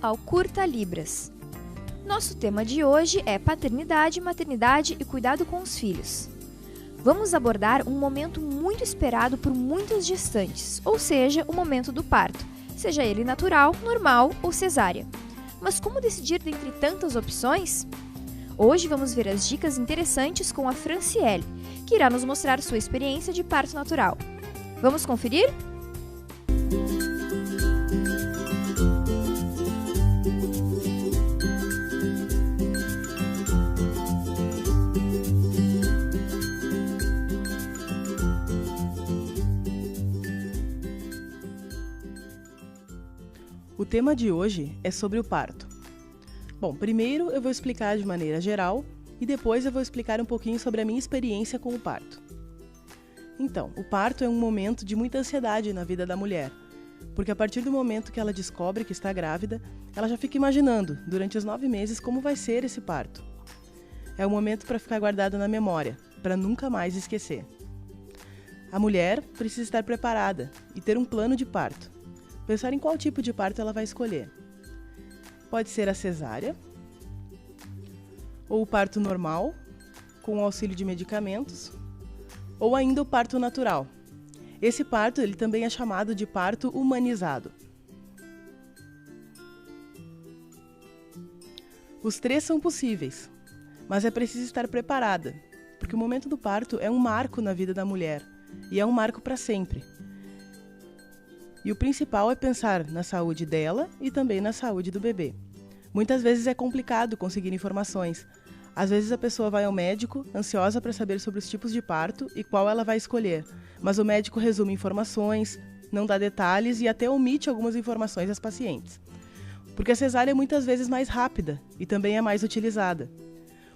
ao Curta Libras. Nosso tema de hoje é paternidade, maternidade e cuidado com os filhos. Vamos abordar um momento muito esperado por muitas gestantes, ou seja, o momento do parto, seja ele natural, normal ou cesárea. Mas como decidir dentre tantas opções? Hoje vamos ver as dicas interessantes com a Franciele, que irá nos mostrar sua experiência de parto natural. Vamos conferir? O tema de hoje é sobre o parto. Bom, primeiro eu vou explicar de maneira geral e depois eu vou explicar um pouquinho sobre a minha experiência com o parto. Então, o parto é um momento de muita ansiedade na vida da mulher, porque a partir do momento que ela descobre que está grávida, ela já fica imaginando, durante os 9 meses, como vai ser esse parto. É um momento para ficar guardado na memória, para nunca mais esquecer. A mulher precisa estar preparada e ter um plano de parto. Pensar em qual tipo de parto ela vai escolher. Pode ser a cesárea, ou o parto normal, com o auxílio de medicamentos, ou ainda o parto natural. Esse parto ele também é chamado de parto humanizado. Os 3 são possíveis, mas é preciso estar preparada, porque o momento do parto é um marco na vida da mulher, e é um marco para sempre. E o principal é pensar na saúde dela e também na saúde do bebê. Muitas vezes é complicado conseguir informações. Às vezes a pessoa vai ao médico, ansiosa para saber sobre os tipos de parto e qual ela vai escolher. Mas o médico resume informações, não dá detalhes e até omite algumas informações às pacientes. Porque a cesárea é muitas vezes mais rápida e também é mais utilizada.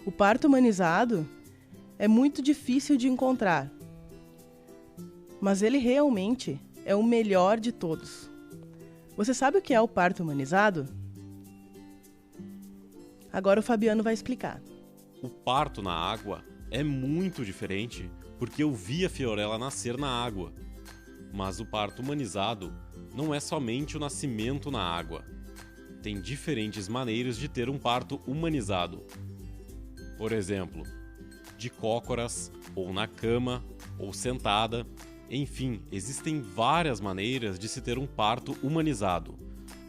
O parto humanizado é muito difícil de encontrar, mas ele realmente é o melhor de todos. Você sabe o que é o parto humanizado? Agora o Fabiano vai explicar. O parto na água é muito diferente porque eu vi a Fiorella nascer na água. Mas o parto humanizado não é somente o nascimento na água. Tem diferentes maneiras de ter um parto humanizado. Por exemplo, de cócoras, ou na cama, ou sentada. Enfim, existem várias maneiras de se ter um parto humanizado.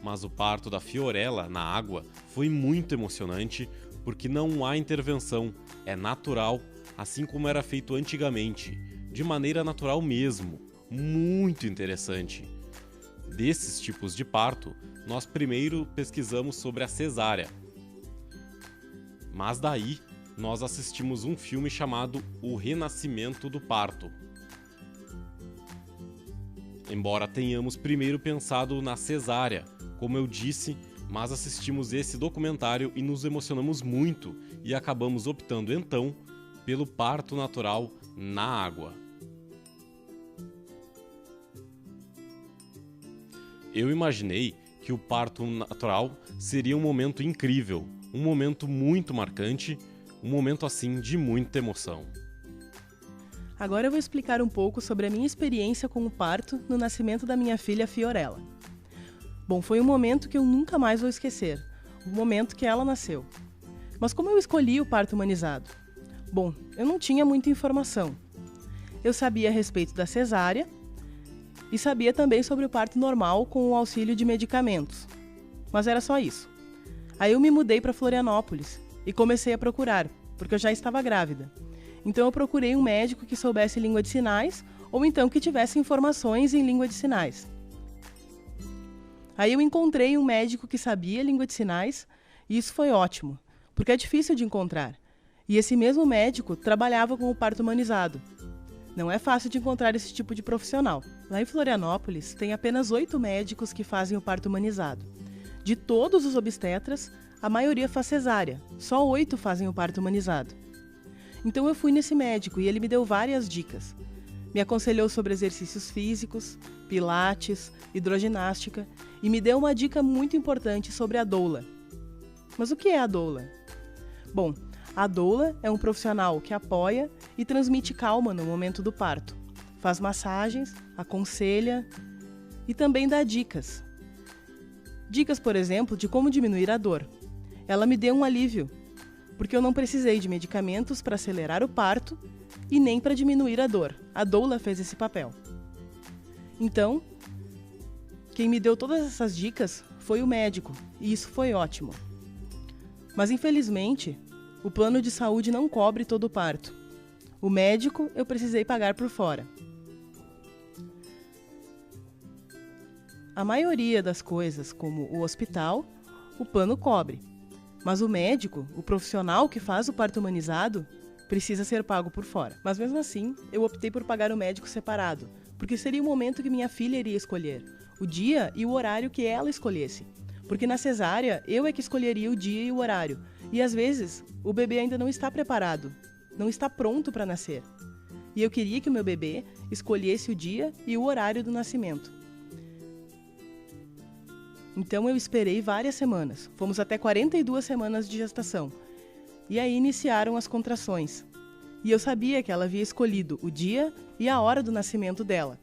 Mas o parto da Fiorella na água foi muito emocionante porque não há intervenção, é natural, assim como era feito antigamente, de maneira natural mesmo, muito interessante. Desses tipos de parto, nós primeiro pesquisamos sobre a cesárea. Mas daí, nós assistimos um filme chamado O Renascimento do Parto. Embora tenhamos primeiro pensado na cesárea, como eu disse, mas assistimos esse documentário e nos emocionamos muito e acabamos optando então pelo parto natural na água. Eu imaginei que o parto natural seria um momento incrível, um momento muito marcante, um momento assim de muita emoção. Agora eu vou explicar um pouco sobre a minha experiência com o parto no nascimento da minha filha Fiorella. Bom, foi um momento que eu nunca mais vou esquecer, o momento que ela nasceu. Mas como eu escolhi o parto humanizado? Bom, eu não tinha muita informação. Eu sabia a respeito da cesárea e sabia também sobre o parto normal com o auxílio de medicamentos. Mas era só isso. Aí eu me mudei para Florianópolis e comecei a procurar, porque eu já estava grávida. Então eu procurei um médico que soubesse língua de sinais ou então que tivesse informações em língua de sinais. Aí eu encontrei um médico que sabia língua de sinais e isso foi ótimo, porque é difícil de encontrar. E esse mesmo médico trabalhava com o parto humanizado. Não é fácil de encontrar esse tipo de profissional. Lá em Florianópolis tem apenas 8 médicos que fazem o parto humanizado. De todos os obstetras, a maioria faz cesárea, só 8 fazem o parto humanizado. Então eu fui nesse médico e ele me deu várias dicas. Me aconselhou sobre exercícios físicos, pilates, hidroginástica e me deu uma dica muito importante sobre a doula. Mas o que é a doula? Bom, a doula é um profissional que apoia e transmite calma no momento do parto. Faz massagens, aconselha e também dá dicas. Dicas, por exemplo, de como diminuir a dor. Ela me deu um alívio, porque eu não precisei de medicamentos para acelerar o parto e nem para diminuir a dor. A doula fez esse papel. Então, quem me deu todas essas dicas foi o médico, e isso foi ótimo. Mas, infelizmente, o plano de saúde não cobre todo o parto. O médico eu precisei pagar por fora. A maioria das coisas, como o hospital, o plano cobre. Mas o médico, o profissional que faz o parto humanizado, precisa ser pago por fora. Mas mesmo assim, eu optei por pagar o médico separado, porque seria o momento que minha filha iria escolher, o dia e o horário que ela escolhesse. Porque na cesárea, eu é que escolheria o dia e o horário. E às vezes, o bebê ainda não está preparado, não está pronto para nascer. E eu queria que o meu bebê escolhesse o dia e o horário do nascimento. Então eu esperei várias semanas. Fomos até 42 semanas de gestação. E aí iniciaram as contrações. E eu sabia que ela havia escolhido o dia e a hora do nascimento dela.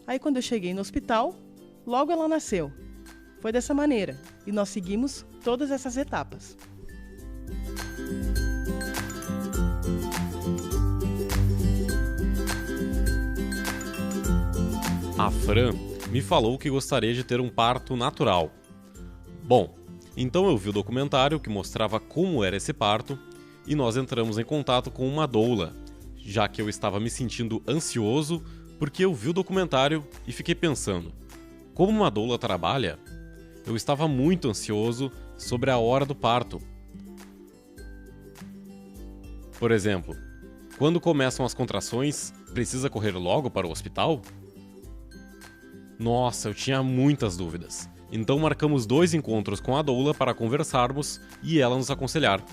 Aí quando eu cheguei no hospital, logo ela nasceu. Foi dessa maneira. E nós seguimos todas essas etapas. A Fran me falou que gostaria de ter um parto natural. Bom, então eu vi o documentário que mostrava como era esse parto e nós entramos em contato com uma doula, já que eu estava me sentindo ansioso porque eu vi o documentário e fiquei pensando, como uma doula trabalha? Eu estava muito ansioso sobre a hora do parto. Por exemplo, quando começam as contrações, precisa correr logo para o hospital? Nossa, eu tinha muitas dúvidas. Então marcamos 2 encontros com a doula para conversarmos e ela nos aconselhar.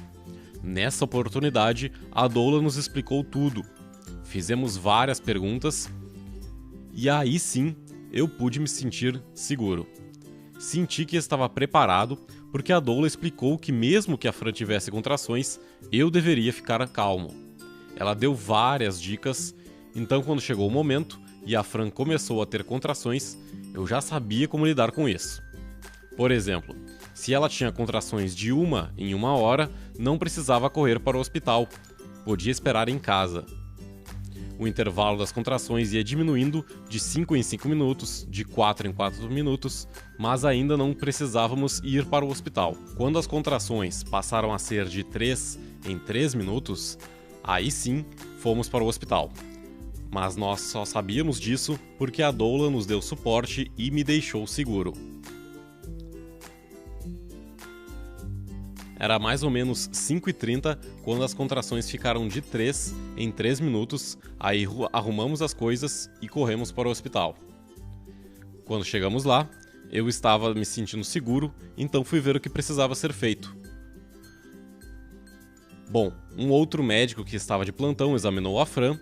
Nessa oportunidade, a doula nos explicou tudo. Fizemos várias perguntas e aí sim eu pude me sentir seguro. Senti que estava preparado porque a doula explicou que mesmo que a Fran tivesse contrações, eu deveria ficar calmo. Ela deu várias dicas, então quando chegou o momento e a Fran começou a ter contrações, eu já sabia como lidar com isso. Por exemplo, se ela tinha contrações de 1 em 1 hora, não precisava correr para o hospital, podia esperar em casa. O intervalo das contrações ia diminuindo de 5 em 5 minutos, de 4 em 4 minutos, mas ainda não precisávamos ir para o hospital. Quando as contrações passaram a ser de 3 em 3 minutos, aí sim fomos para o hospital. Mas nós só sabíamos disso porque a doula nos deu suporte e me deixou seguro. Era mais ou menos 5h30 quando as contrações ficaram de 3 em 3 minutos, aí arrumamos as coisas e corremos para o hospital. Quando chegamos lá, eu estava me sentindo seguro, então fui ver o que precisava ser feito. Bom, um outro médico que estava de plantão examinou a Fran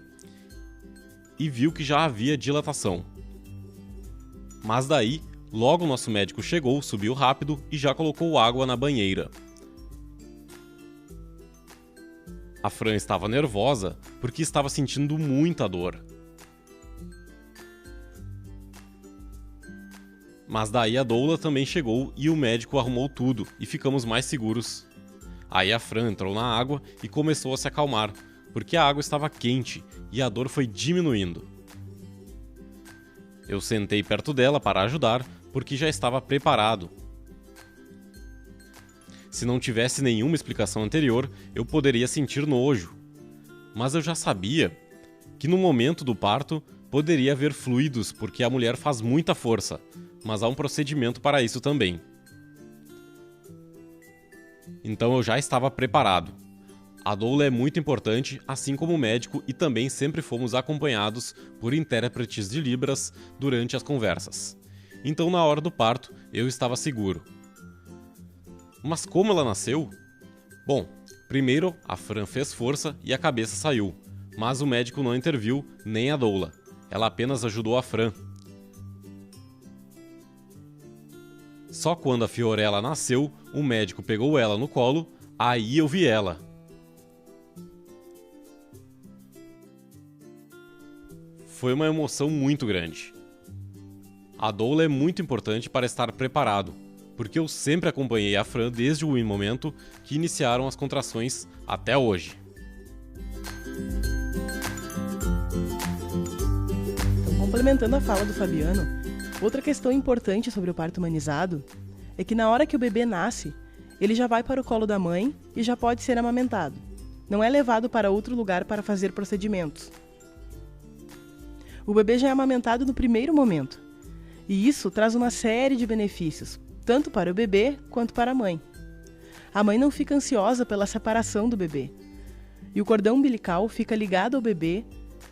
e viu que já havia dilatação. Mas daí, logo nosso médico chegou, subiu rápido e já colocou água na banheira. A Fran estava nervosa porque estava sentindo muita dor. Mas daí a doula também chegou e o médico arrumou tudo e ficamos mais seguros. Aí a Fran entrou na água e começou a se acalmar, porque a água estava quente e a dor foi diminuindo. Eu sentei perto dela para ajudar, porque já estava preparado. Se não tivesse nenhuma explicação anterior, eu poderia sentir nojo. Mas eu já sabia que no momento do parto poderia haver fluidos, porque a mulher faz muita força, mas há um procedimento para isso também. Então eu já estava preparado. A doula é muito importante, assim como o médico, e também sempre fomos acompanhados por intérpretes de Libras durante as conversas. Então na hora do parto, eu estava seguro. Mas como ela nasceu? Bom, primeiro a Fran fez força e a cabeça saiu, mas o médico não interviu, nem a doula. Ela apenas ajudou a Fran. Só quando a Fiorella nasceu, o médico pegou ela no colo, aí eu vi ela. Foi uma emoção muito grande. A doula é muito importante para estar preparado, porque eu sempre acompanhei a Fran desde o momento que iniciaram as contrações até hoje. Então, complementando a fala do Fabiano, outra questão importante sobre o parto humanizado é que na hora que o bebê nasce, ele já vai para o colo da mãe e já pode ser amamentado. Não é levado para outro lugar para fazer procedimentos. O bebê já é amamentado no primeiro momento. E isso traz uma série de benefícios, tanto para o bebê quanto para a mãe. A mãe não fica ansiosa pela separação do bebê. E o cordão umbilical fica ligado ao bebê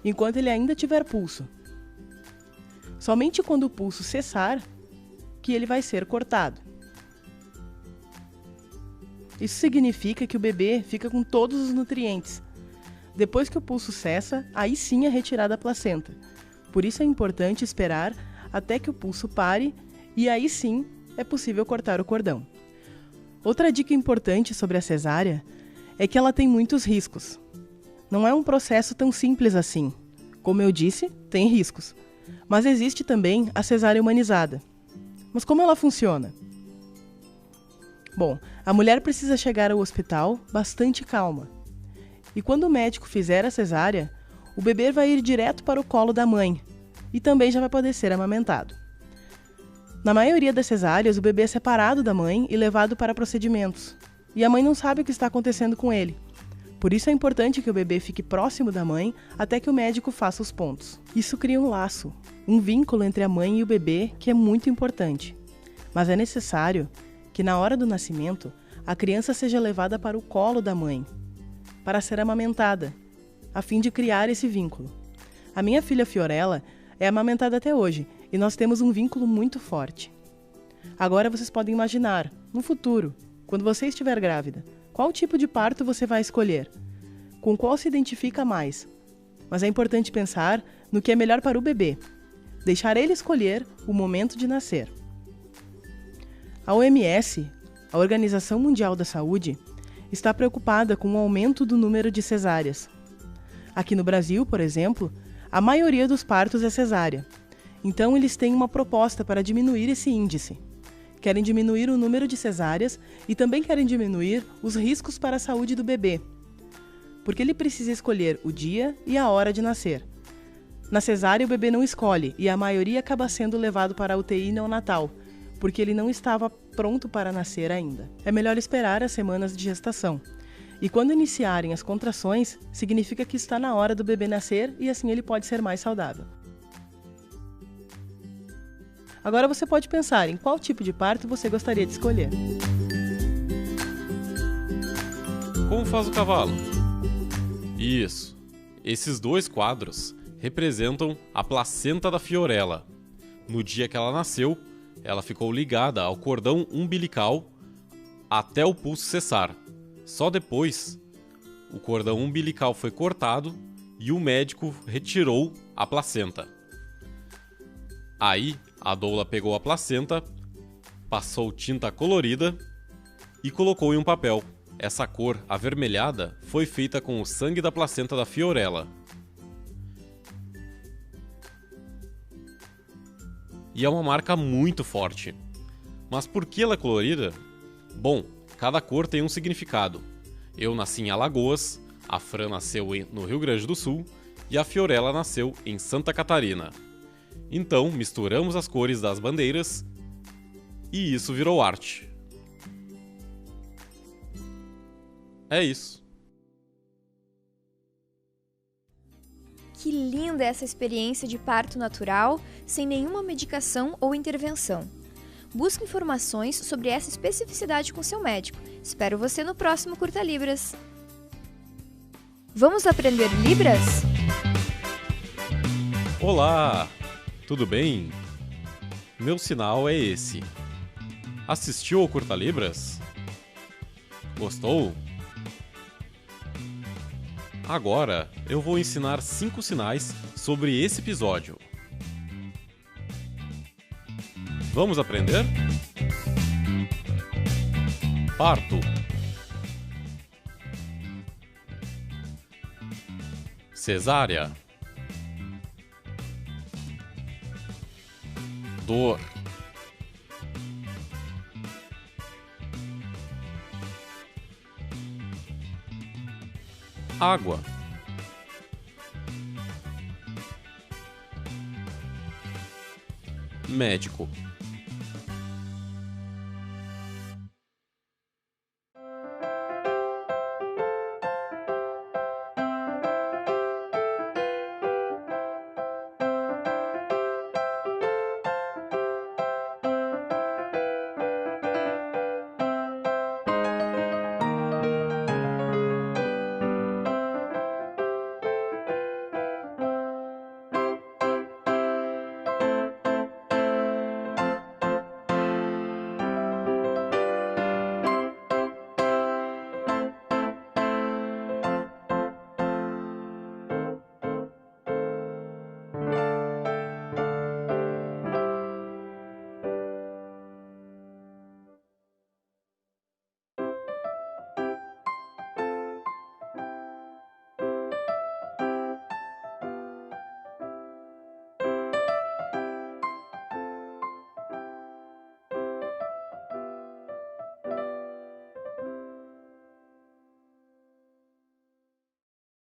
enquanto ele ainda tiver pulso. Somente quando o pulso cessar, que ele vai ser cortado. Isso significa que o bebê fica com todos os nutrientes. Depois que o pulso cessa, aí sim é retirada a placenta. Por isso é importante esperar até que o pulso pare e aí sim é possível cortar o cordão. Outra dica importante sobre a cesárea é que ela tem muitos riscos. Não é um processo tão simples assim. Como eu disse, tem riscos. Mas existe também a cesárea humanizada. Mas como ela funciona? Bom, a mulher precisa chegar ao hospital bastante calma. E quando o médico fizer a cesárea, o bebê vai ir direto para o colo da mãe e também já vai poder ser amamentado. Na maioria das cesáreas, o bebê é separado da mãe e levado para procedimentos. E a mãe não sabe o que está acontecendo com ele. Por isso é importante que o bebê fique próximo da mãe até que o médico faça os pontos. Isso cria um laço, um vínculo entre a mãe e o bebê que é muito importante. Mas é necessário que na hora do nascimento, a criança seja levada para o colo da mãe, para ser amamentada, a fim de criar esse vínculo. A minha filha Fiorella é amamentada até hoje e nós temos um vínculo muito forte. Agora vocês podem imaginar, no futuro, quando você estiver grávida, qual tipo de parto você vai escolher? Com qual se identifica mais? Mas é importante pensar no que é melhor para o bebê, deixar ele escolher o momento de nascer. A OMS, a Organização Mundial da Saúde, está preocupada com o aumento do número de cesáreas. Aqui no Brasil, por exemplo, a maioria dos partos é cesárea. Então, eles têm uma proposta para diminuir esse índice. Querem diminuir o número de cesáreas e também querem diminuir os riscos para a saúde do bebê, porque ele precisa escolher o dia e a hora de nascer. Na cesárea, o bebê não escolhe e a maioria acaba sendo levado para a UTI neonatal, porque ele não estava pronto para nascer ainda. É melhor esperar as semanas de gestação. E quando iniciarem as contrações, significa que está na hora do bebê nascer e assim ele pode ser mais saudável. Agora você pode pensar em qual tipo de parto você gostaria de escolher. Como faz o cavalo? Isso. Esses dois quadros representam a placenta da Fiorella. No dia que ela nasceu, ela ficou ligada ao cordão umbilical até o pulso cessar. Só depois, o cordão umbilical foi cortado e o médico retirou a placenta. Aí, a doula pegou a placenta, passou tinta colorida e colocou em um papel. Essa cor avermelhada foi feita com o sangue da placenta da Fiorella. E é uma marca muito forte. Mas por que ela é colorida? Bom, cada cor tem um significado. Eu nasci em Alagoas, a Fran nasceu no Rio Grande do Sul e a Fiorella nasceu em Santa Catarina. Então, misturamos as cores das bandeiras e isso virou arte. É isso. Que linda essa experiência de parto natural, sem nenhuma medicação ou intervenção. Busque informações sobre essa especificidade com seu médico. Espero você no próximo Curta Libras. Vamos aprender Libras? Olá! Tudo bem? Meu sinal é esse. Assistiu ao Curta Libras? Gostou? Agora eu vou ensinar 5 sinais sobre esse episódio. Vamos aprender? Parto. Cesárea. Dor. Água. Médico.